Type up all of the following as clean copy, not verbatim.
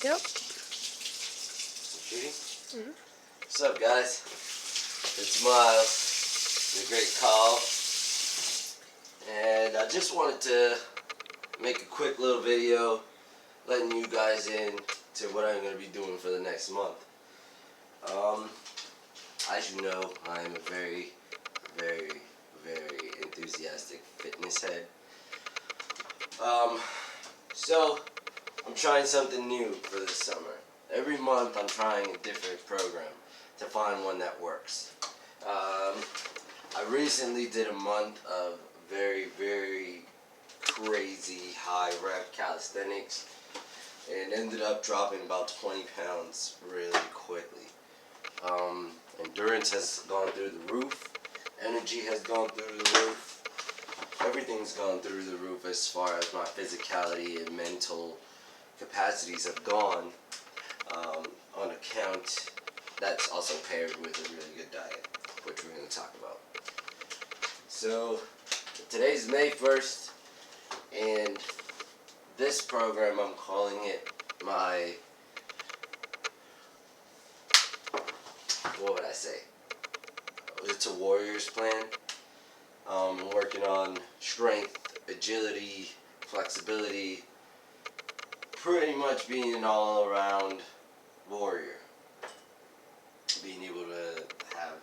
Yep. Shooting? Mm-hmm. What's up, guys? It's Miles, the Great Call, and I just wanted to make a quick little video letting you guys in to what I'm going to be doing for the next month. As you know, I am a very, very, very enthusiastic fitness head. So I'm trying something new for this summer. Every month I'm trying a different program to find one that works. I recently did a month of very, very crazy high rep calisthenics and ended up dropping about 20 pounds really quickly. Endurance has gone through the roof, energy has gone through the roof, everything's gone through the roof as far as my physicality and mental capacities have gone, on account that's also paired with a really good diet, which we're going to talk about. So today's May 1st, and this program, I'm calling it my, what would I say? It's a warrior's plan. I'm working on strength, agility, flexibility, pretty much being an all-around warrior. Being able to have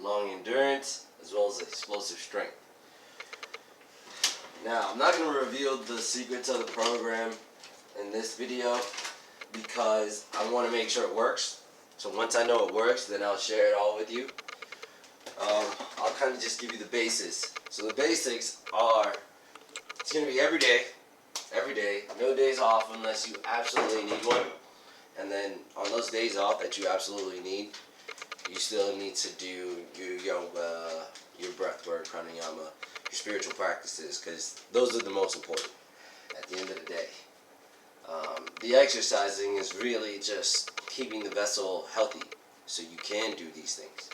long endurance as well as explosive strength. Now, I'm not going to reveal the secrets of the program in this video because I want to make sure it works. So once I know it works, then I'll share it all with you. I'll kind of just give you the basis. So the basics are, it's going to be every day, no days off unless you absolutely need one. And then on those days off that you absolutely need, you still need to do your yoga, your breath work, pranayama, your spiritual practices, because those are the most important at the end of the day. The exercising is really just keeping the vessel healthy so you can do these things.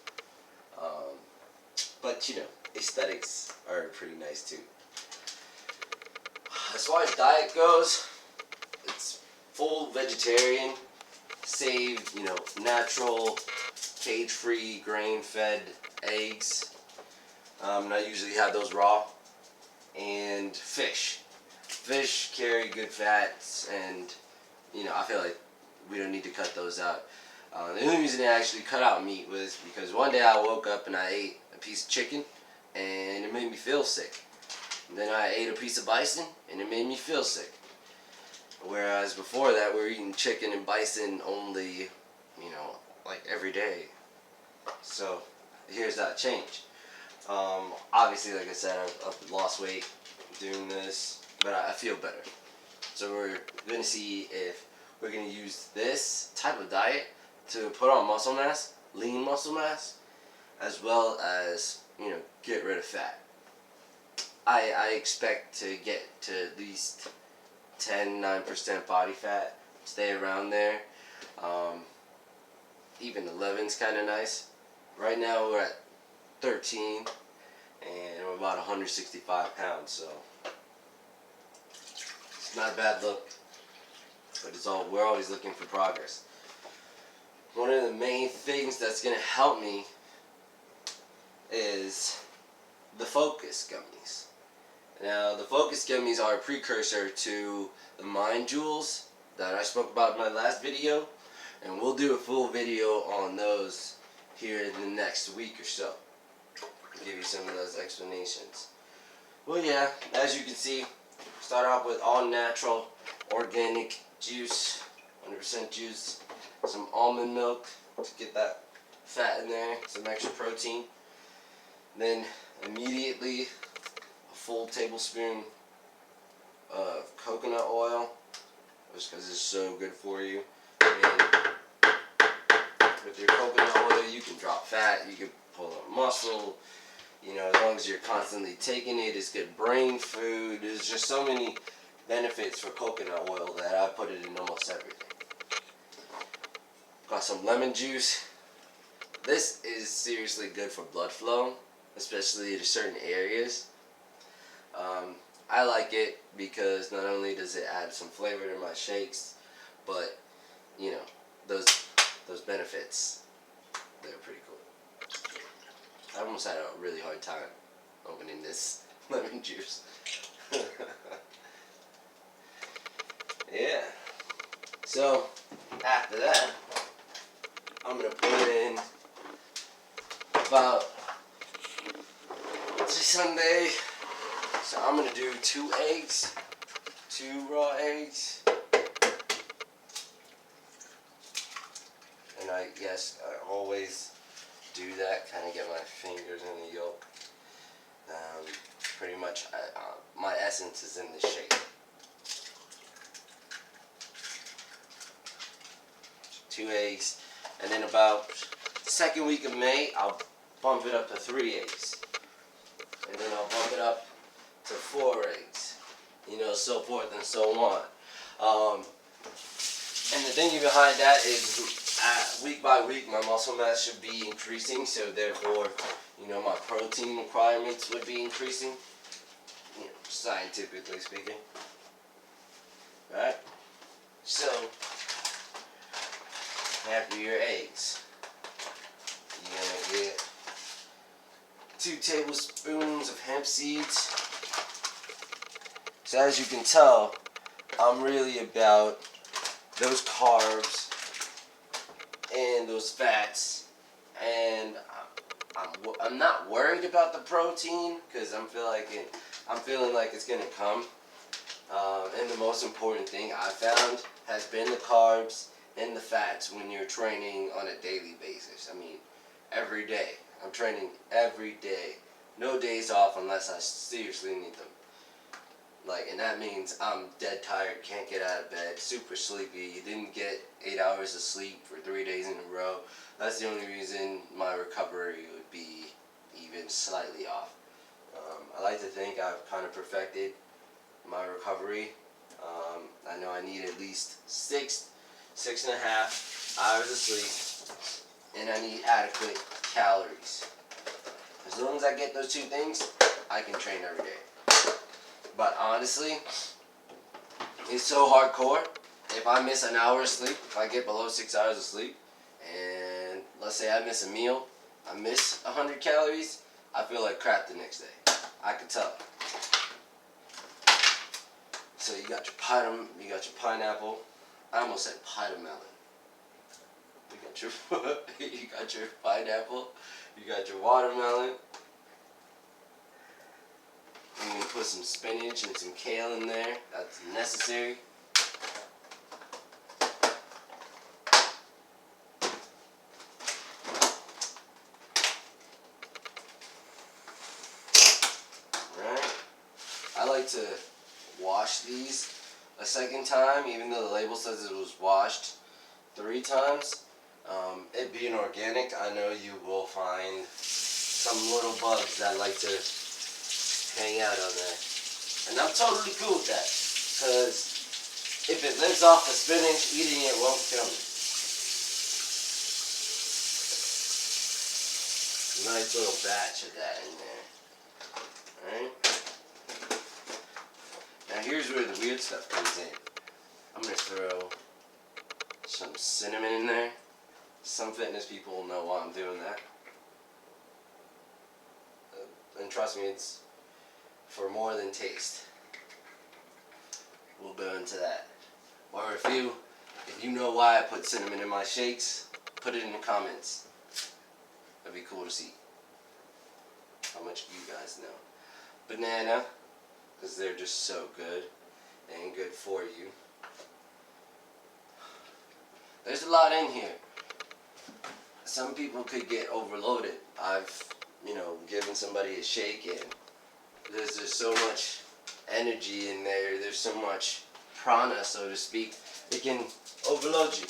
But you know, aesthetics are pretty nice too. As far as diet goes, it's full vegetarian, save, natural, cage-free, grain-fed eggs. I usually have those raw. And fish. Fish carry good fats, and I feel like we don't need to cut those out. The only reason I actually cut out meat was because one day I woke up and I ate a piece of chicken, and it made me feel sick. And then I ate a piece of bison, and it made me feel sick. Whereas before that, we were eating chicken and bison only, like every day. So here's that change. Obviously, like I said, I've lost weight doing this, but I feel better. So we're going to see if we're going to use this type of diet to put on muscle mass, lean muscle mass, as well as, get rid of fat. I expect to get to at least 9% body fat, stay around there. Even 11's kind of nice. Right now we're at 13, and we're about 165 pounds, so it's not a bad look, but we're always looking for progress. One of the main things that's going to help me is the Focus gummies. Now, the Focus gummies are a precursor to the Mind Jewels that I spoke about in my last video, and we'll do a full video on those here in the next week or so. I'll give you some of those explanations. Well, yeah, as you can see, start off with all natural, organic juice, 100% juice, some almond milk to get that fat in there, some extra protein. Then immediately a full tablespoon of coconut oil, just because it's so good for you. And with your coconut oil, you can drop fat, you can pull up muscle, as long as you're constantly taking it. It's good brain food. There's just so many benefits for coconut oil that I put it in almost everything. Got some lemon juice. This is seriously good for blood flow, especially to certain areas. I like it because not only does it add some flavor to my shakes, but you know, those benefits. They're pretty cool. I almost had a really hard time opening this lemon juice. Yeah. So after that, I'm gonna put in about Sunday. So I'm gonna do 2 eggs, 2 raw eggs, and I always do that. Kind of get my fingers in the yolk. Pretty much, my essence is in the shake. 2 eggs, and then about the second week of May, I'll bump it up to 3 eggs, and then I'll bump it up to 4 eggs, so forth and so on. And the thinking behind that is, week by week, my muscle mass should be increasing, so therefore, my protein requirements would be increasing, scientifically speaking. Right? So, after your eggs, you're gonna get 2 tablespoons of hemp seeds. So as you can tell, I'm really about those carbs and those fats, and I'm not worried about the protein because I'm feeling like it's gonna come. And the most important thing I found has been the carbs and the fats when you're training on a daily basis. I mean, every day. I'm training every day. No days off unless I seriously need them. And that means I'm dead tired, can't get out of bed, super sleepy. You didn't get 8 hours of sleep for 3 days in a row. That's the only reason my recovery would be even slightly off. I like to think I've kind of perfected my recovery. I know I need at least 6.5 hours of sleep, and I need adequate calories. As long as I get those 2 things, I can train every day. But honestly, it's so hardcore. If I miss an hour of sleep, if I get below 6 hours of sleep, and let's say I miss a meal, I miss 100 calories, I feel like crap the next day. I could tell. So you got your pineapple. I almost said pineapple. You got your pineapple. You got your watermelon. I'm gonna put some spinach and some kale in there. That's necessary. Alright. I like to wash these a second time, even though the label says it was washed 3 times. It being organic, I know you will find some little bugs that like to hang out on there. And I'm totally cool with that, because if it lives off the spinach, eating it won't kill me. Nice little batch of that in there. Alright? Now here's where the weird stuff comes in. I'm going to throw some cinnamon in there. Some fitness people will know why I'm doing that. And trust me, it's for more than taste. We'll go into that. Or if you know why I put cinnamon in my shakes, put it in the comments. That'd be cool to see how much you guys know. Banana, because they're just so good and good for you. There's a lot in here. Some people could get overloaded. I've, given somebody a shake and there's just so much energy in there. There's so much prana, so to speak. It can overload you.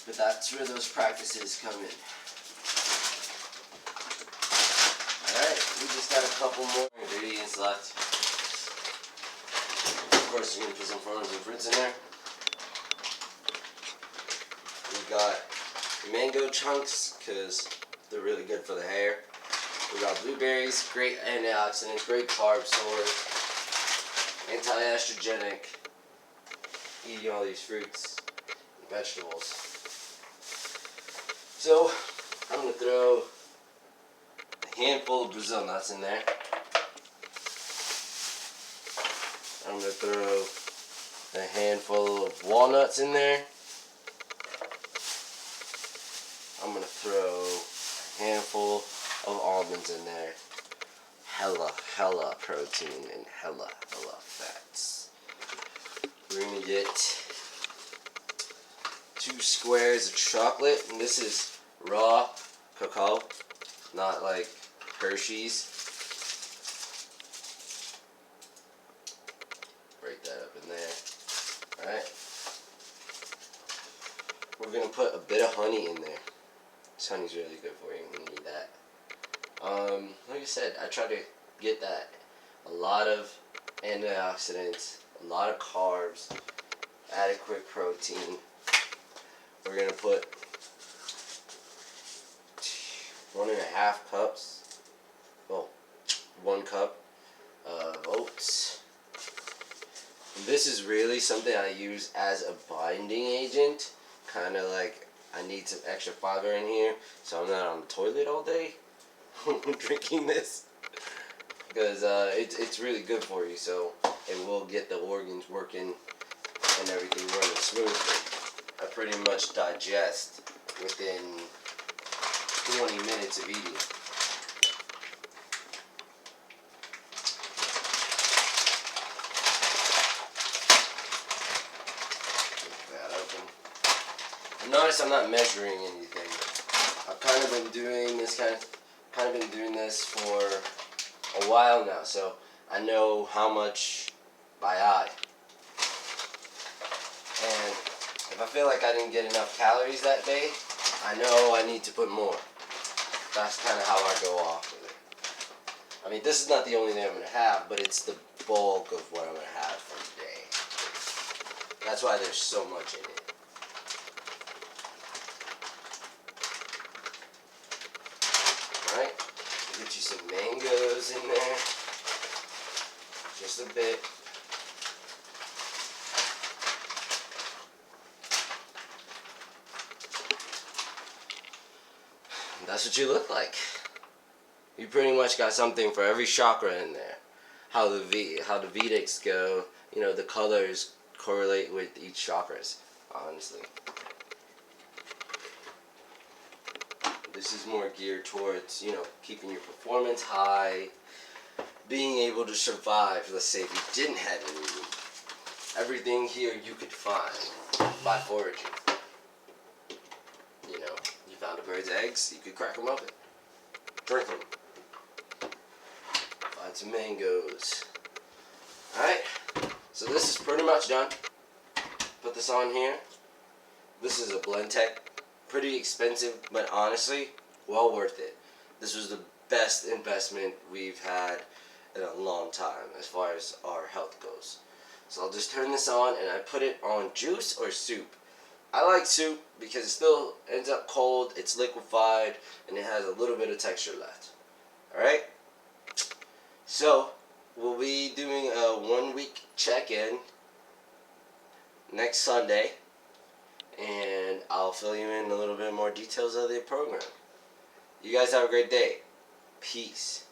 But that's where those practices come in. Alright, we just got a couple more ingredients left. Of course, we're going to put some frozen fruits in there. We got mango chunks, because they're really good for the hair. We got blueberries, great antioxidants, great carb source, anti-estrogenic. eating all these fruits and vegetables. So I'm going to throw a handful of Brazil nuts in there. I'm going to throw a handful of walnuts in there. I'm going to throw a handful of almonds in there. Hella protein and hella fats. We're going to get 2 squares of chocolate, and this is raw cacao, not like Hershey's. Break that up in there. Alright. We're going to put a bit of honey in there. This honey's really good for you. You need that. Like I said, I try to get that. A lot of antioxidants, a lot of carbs, adequate protein. We're going to put 1.5 cups, well, 1 cup of oats. And this is really something I use as a binding agent, kind of like I need some extra fiber in here so I'm not on the toilet all day drinking this, because it's really good for you, so it will get the organs working and everything running smoothly. I pretty much digest within 20 minutes of eating. Get that open. Notice I'm not measuring anything. I've kind of been doing this for a while now, so I know how much by eye. And if I feel like I didn't get enough calories that day, I know I need to put more. That's kind of how I go off with it. I mean, this is not the only thing I'm going to have, but it's the bulk of what I'm going to have for the day. That's why there's so much in it. Alright, get you some mangoes in there. Just a bit. That's what you look like. You pretty much got something for every chakra in there. How the Vedics go, you know, the colors correlate with each chakras, honestly. This is more geared towards, you know, keeping your performance high, being able to survive. Let's say if you didn't have any meat. Everything here you could find by foraging. You know, you found a bird's eggs, you could crack them open, drink them. Find some mangoes. Alright, so this is pretty much done. Put this on here. This is a Blend Tech. Pretty expensive, but honestly, well worth it. This was the best investment we've had in a long time as far as our health goes. So I'll just turn this on and I put it on juice or soup. I like soup because it still ends up cold, it's liquefied, and it has a little bit of texture left. Alright? So, we'll be doing a 1-week check-in next Sunday, and I'll fill you in a little bit more details of the program. You guys have a great day. Peace.